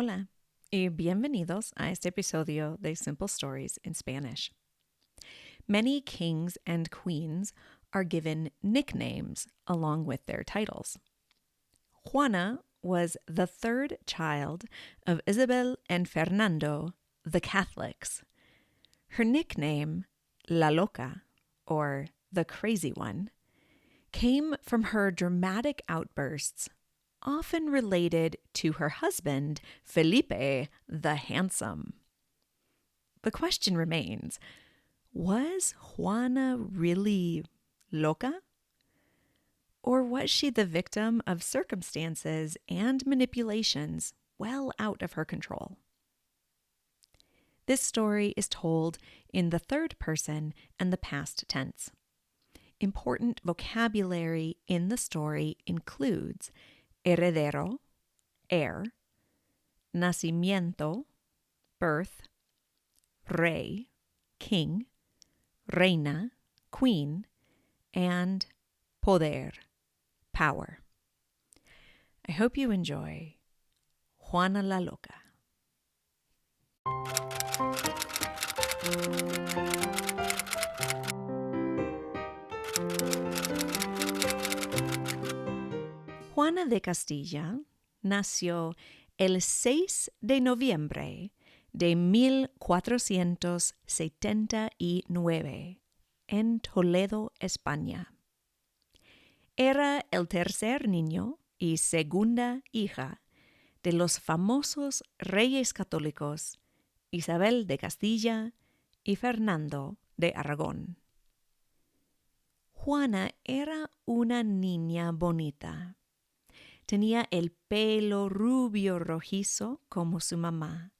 Hola y bienvenidos a este episodio de Simple Stories in Spanish. Many kings and queens are given nicknames along with their titles. Juana was the third child of Isabel and Fernando, the Catholics. Her nickname, La Loca, or the Crazy One, came from her dramatic outbursts, often related to her husband, Felipe the Handsome. The question remains, was Juana really loca? Or was she the victim of circumstances and manipulations well out of her control? This story is told in the third person and the past tense. Important vocabulary in the story includes heredero, heir, nacimiento, birth, rey, king, reina, queen, and poder, power. I hope you enjoy Juana la Loca. Juana de Castilla nació el 6 de noviembre de 1479 en Toledo, España. Era el tercer niño y segunda hija de los famosos reyes católicos Isabel de Castilla y Fernando de Aragón. Juana era una niña bonita. Tenía el pelo rubio rojizo como su mamá.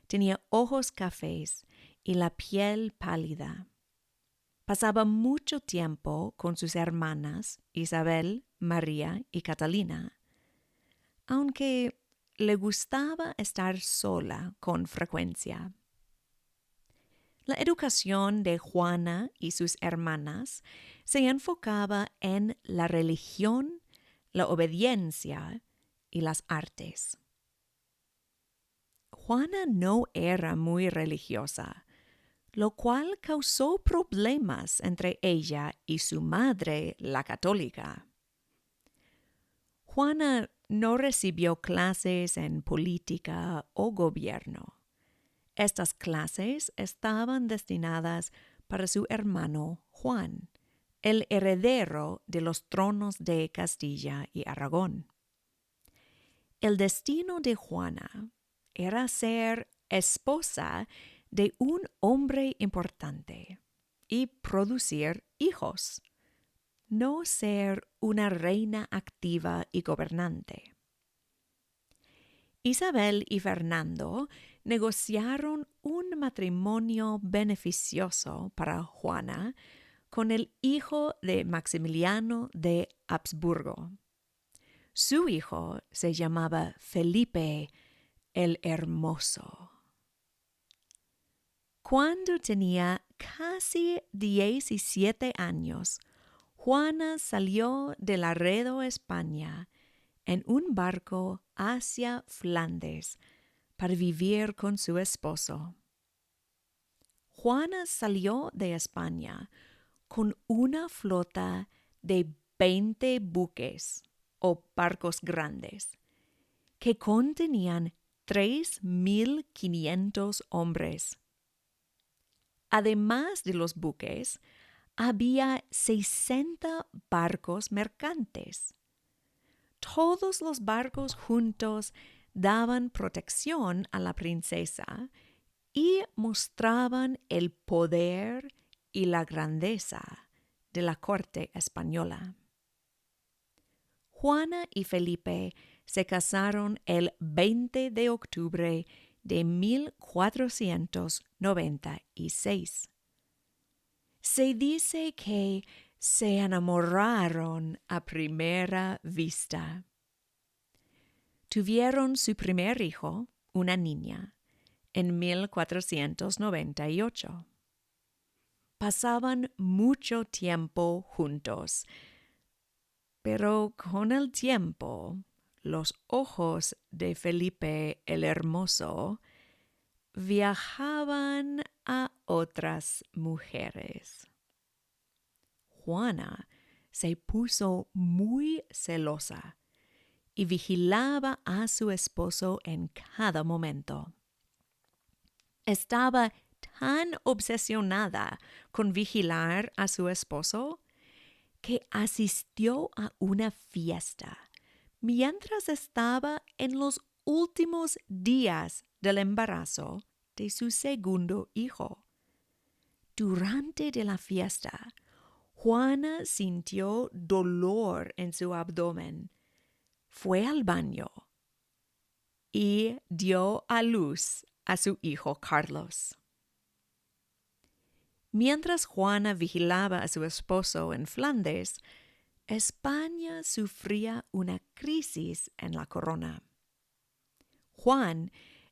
Tenía ojos cafés y la piel pálida. Pasaba mucho tiempo con sus hermanas Isabel, María y Catalina, aunque le gustaba estar sola con frecuencia. La educación de Juana y sus hermanas se enfocaba en la religión, la obediencia y las artes. Juana no era muy religiosa, lo cual causó problemas entre ella y su madre, la católica. Juana no recibió clases en política o gobierno. Estas clases estaban destinadas para su hermano Juan, el heredero de los tronos de Castilla y Aragón. El destino de Juana era ser esposa de un hombre importante y producir hijos, no ser una reina activa y gobernante. Isabel y Fernando negociaron un matrimonio beneficioso para Juana con el hijo de Maximiliano de Habsburgo. Su hijo se llamaba Felipe el Hermoso. Cuando tenía casi 17 años, Juana salió de Laredo, España, en un barco hacia Flandes para vivir con su esposo. Juana salió de España con una flota de 20 buques o barcos grandes que contenían 3,500 hombres. Además de los buques, había 60 barcos mercantes. Todos los barcos juntos daban protección a la princesa y mostraban el poder y la grandeza de la corte española. Juana y Felipe se casaron el 20 de octubre de 1496. Se dice que se enamoraron a primera vista. Tuvieron su primer hijo, una niña, en 1498. Pasaban mucho tiempo juntos, pero con el tiempo los ojos de Felipe el Hermoso viajaban a otras mujeres. Juana se puso muy celosa y vigilaba a su esposo en cada momento. Estaba tan obsesionada con vigilar a su esposo que asistió a una fiesta mientras estaba en los últimos días del embarazo de su segundo hijo. Durante la fiesta, Juana sintió dolor en su abdomen. Fue al baño y dio a luz a su hijo Carlos. Mientras Juana vigilaba a su esposo en Flandes, España sufría una crisis en la corona. Juan,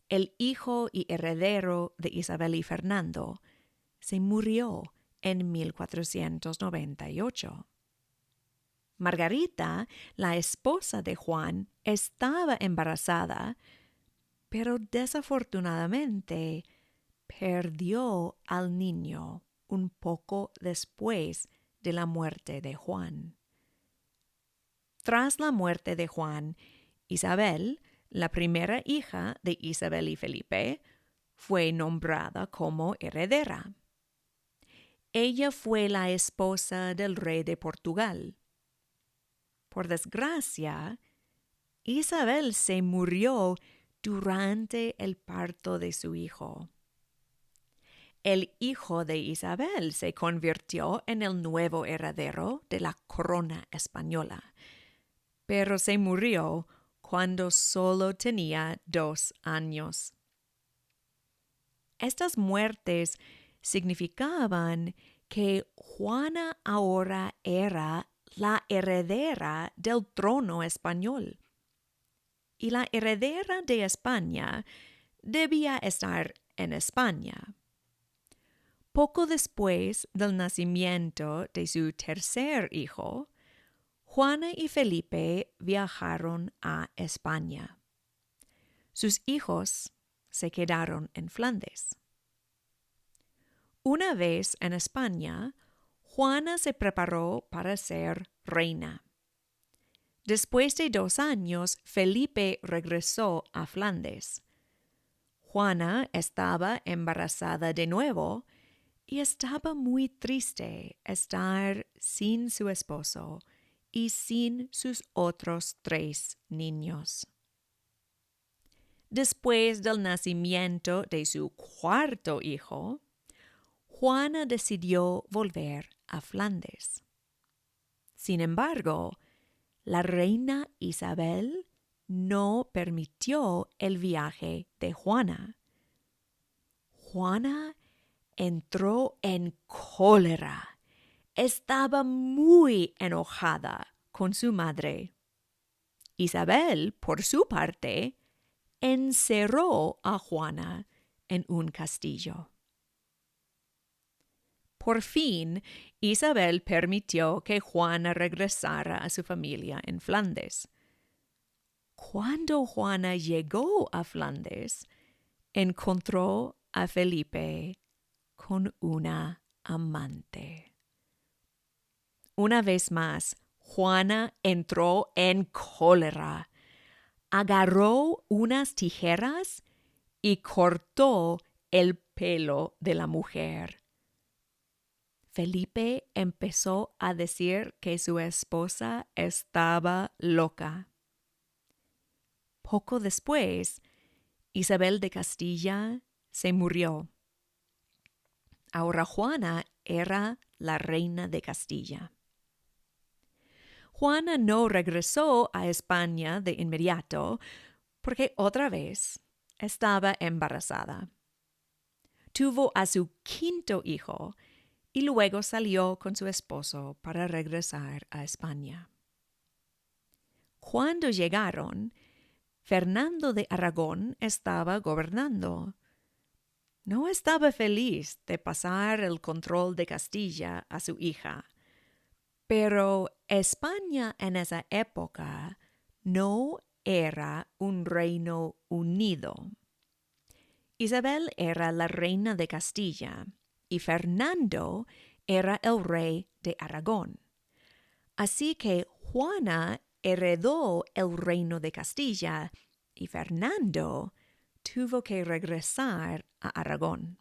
el hijo y heredero de Isabel y Fernando, se murió en 1498. Margarita, la esposa de Juan, estaba embarazada, pero desafortunadamente perdió al niño un poco después de la muerte de Juan. Tras la muerte de Juan, Isabel, la primera hija de Isabel y Felipe, fue nombrada como heredera. Ella fue la esposa del rey de Portugal. Por desgracia, Isabel se murió durante el parto de su hijo. El hijo de Isabel se convirtió en el nuevo heredero de la corona española, pero se murió cuando solo tenía 2 años. Estas muertes significaban que Juana ahora era la heredera del trono español. Y la heredera de España debía estar en España. Poco después del nacimiento de su tercer hijo, Juana y Felipe viajaron a España. Sus hijos se quedaron en Flandes. Una vez en España, Juana se preparó para ser reina. Después de 2 años, Felipe regresó a Flandes. Juana estaba embarazada de nuevo y estaba muy triste estar sin su esposo y sin sus otros 3 niños. Después del nacimiento de su cuarto hijo, Juana decidió volver a Flandes. Sin embargo, la reina Isabel no permitió el viaje de Juana. Juana entró en cólera. Estaba muy enojada con su madre. Isabel, por su parte, encerró a Juana en un castillo. Por fin, Isabel permitió que Juana regresara a su familia en Flandes. Cuando Juana llegó a Flandes, encontró a Felipe con una amante. Una vez más, Juana entró en cólera. Agarró unas tijeras y cortó el pelo de la mujer. Felipe empezó a decir que su esposa estaba loca. Poco después, Isabel de Castilla se murió. Ahora Juana era la reina de Castilla. Juana no regresó a España de inmediato porque otra vez estaba embarazada. Tuvo a su 5º hijo y luego salió con su esposo para regresar a España. Cuando llegaron, Fernando de Aragón estaba gobernando. No estaba feliz de pasar el control de Castilla a su hija, pero España en esa época no era un reino unido. Isabel era la reina de Castilla y Fernando era el rey de Aragón. Así que Juana heredó el reino de Castilla y Fernando tuvo que regresar a Aragón.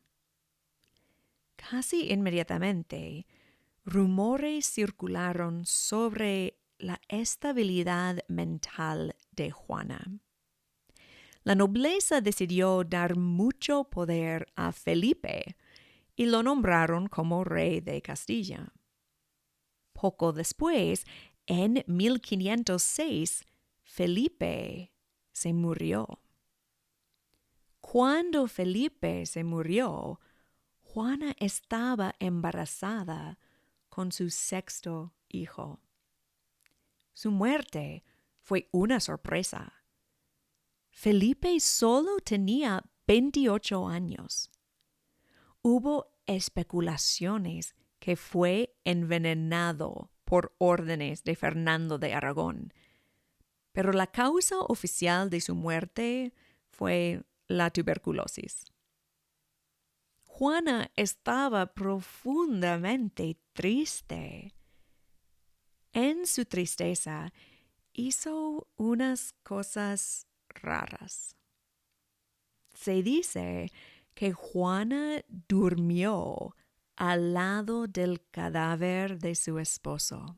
Casi inmediatamente, rumores circularon sobre la estabilidad mental de Juana. La nobleza decidió dar mucho poder a Felipe y lo nombraron como rey de Castilla. Poco después, en 1506, Felipe se murió. Cuando Felipe se murió, Juana estaba embarazada con su sexto hijo. Su muerte fue una sorpresa. Felipe solo tenía 28 años. Hubo especulaciones que fue envenenado por órdenes de Fernando de Aragón, pero la causa oficial de su muerte fue la tuberculosis. Juana estaba profundamente triste. En su tristeza hizo unas cosas raras. Se dice que Juana durmió al lado del cadáver de su esposo.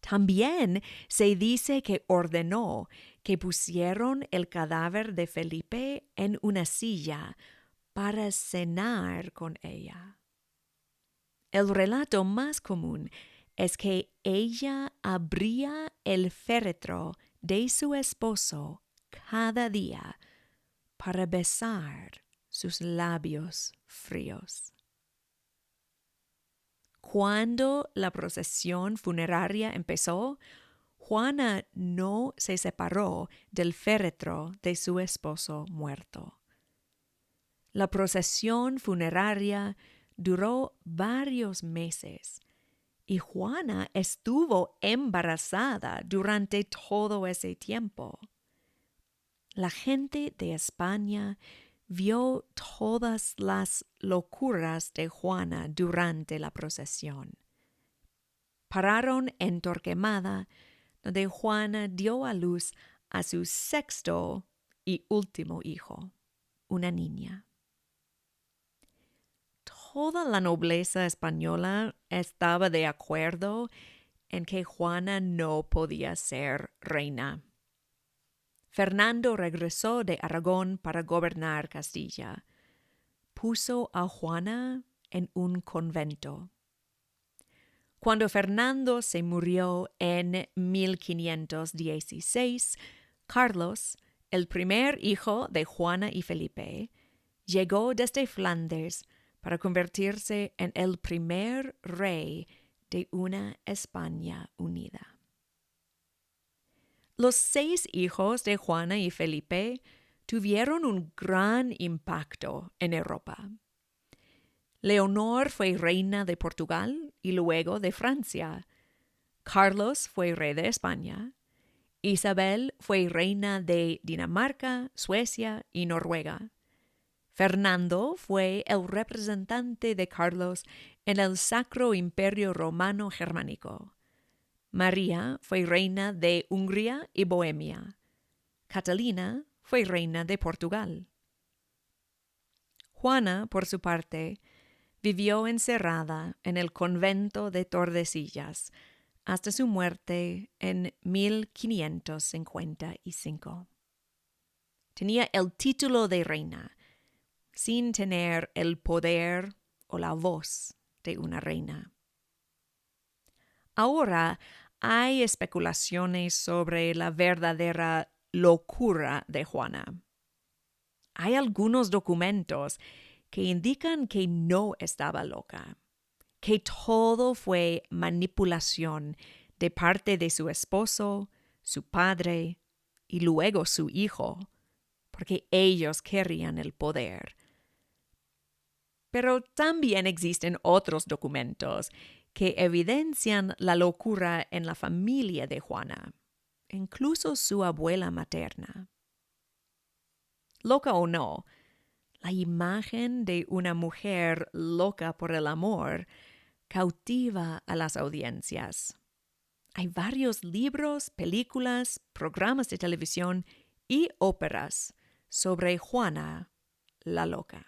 También se dice que ordenó que pusieron el cadáver de Felipe en una silla para cenar con ella. El relato más común es que ella abría el féretro de su esposo cada día para besar sus labios fríos. Cuando la procesión funeraria empezó, Juana no se separó del féretro de su esposo muerto. La procesión funeraria duró varios meses y Juana estuvo embarazada durante todo ese tiempo. La gente de España vio todas las locuras de Juana durante la procesión. Pararon en Torquemada, donde Juana dio a luz a su sexto y último hijo, una niña. Toda la nobleza española estaba de acuerdo en que Juana no podía ser reina. Fernando regresó de Aragón para gobernar Castilla. Puso a Juana en un convento. Cuando Fernando se murió en 1516, Carlos, el primer hijo de Juana y Felipe, llegó desde Flandes para convertirse en el primer rey de una España unida. Los 6 hijos de Juana y Felipe tuvieron un gran impacto en Europa. Leonor fue reina de Portugal y luego de Francia. Carlos fue rey de España. Isabel fue reina de Dinamarca, Suecia y Noruega. Fernando fue el representante de Carlos en el Sacro Imperio Romano Germánico. María fue reina de Hungría y Bohemia. Catalina fue reina de Portugal. Juana, por su parte, vivió encerrada en el convento de Tordesillas hasta su muerte en 1555. Tenía el título de reina, sin tener el poder o la voz de una reina. Ahora hay especulaciones sobre la verdadera locura de Juana. Hay algunos documentos que indican que no estaba loca, que todo fue manipulación de parte de su esposo, su padre y luego su hijo, porque ellos querían el poder. Pero también existen otros documentos que evidencian la locura en la familia de Juana. incluso su abuela materna. Loca o no, la imagen de una mujer loca por el amor cautiva a las audiencias. Hay varios libros, películas, programas de televisión y óperas sobre Juana la Loca.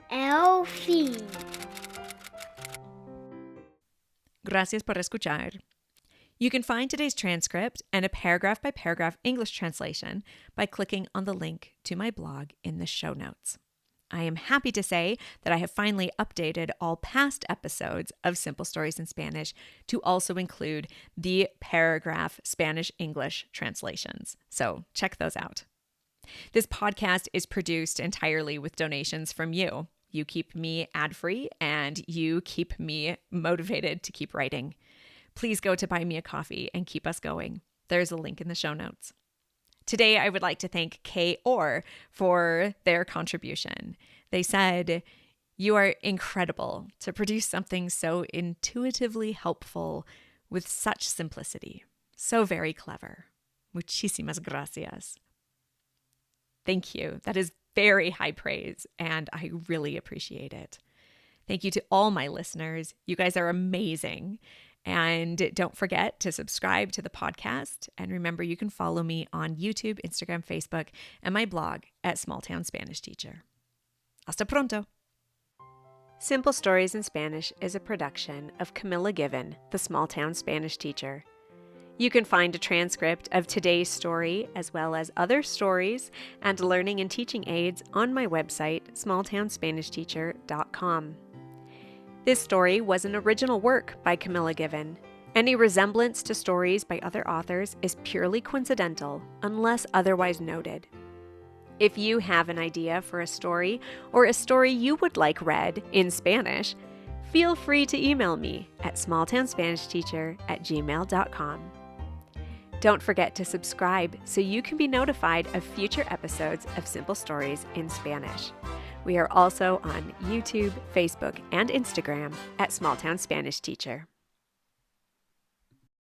El fin. Gracias por escuchar. You can find today's transcript and a paragraph-by-paragraph English translation by clicking on the link to my blog in the show notes. I am happy to say that I have finally updated all past episodes of Simple Stories in Spanish to also include the paragraph Spanish-English translations. So check those out. This podcast is produced entirely with donations from you. You keep me ad-free and you keep me motivated to keep writing. Please go to Buy Me a Coffee and keep us going. There's a link in the show notes. Today, I would like to thank Kay Orr for their contribution. They said, "You are incredible to produce something so intuitively helpful with such simplicity. So very clever. Muchísimas gracias." Thank you. That is very high praise, and I really appreciate it. Thank you to all my listeners. You guys are amazing. And don't forget to subscribe to the podcast. And remember, you can follow me on YouTube, Instagram, Facebook, and my blog at Small Town Spanish Teacher. Hasta pronto. Simple Stories in Spanish is a production of Camilla Given, the Small Town Spanish Teacher. You can find a transcript of today's story, as well as other stories and learning and teaching aids on my website, smalltownspanishteacher.com. This story was an original work by Camilla Given. Any resemblance to stories by other authors is purely coincidental, unless otherwise noted. If you have an idea for a story or a story you would like read in Spanish, feel free to email me at smalltownspanishteacher@gmail.com. Don't forget to subscribe so you can be notified of future episodes of Simple Stories in Spanish. We are also on YouTube, Facebook, and Instagram at Small Town Spanish Teacher.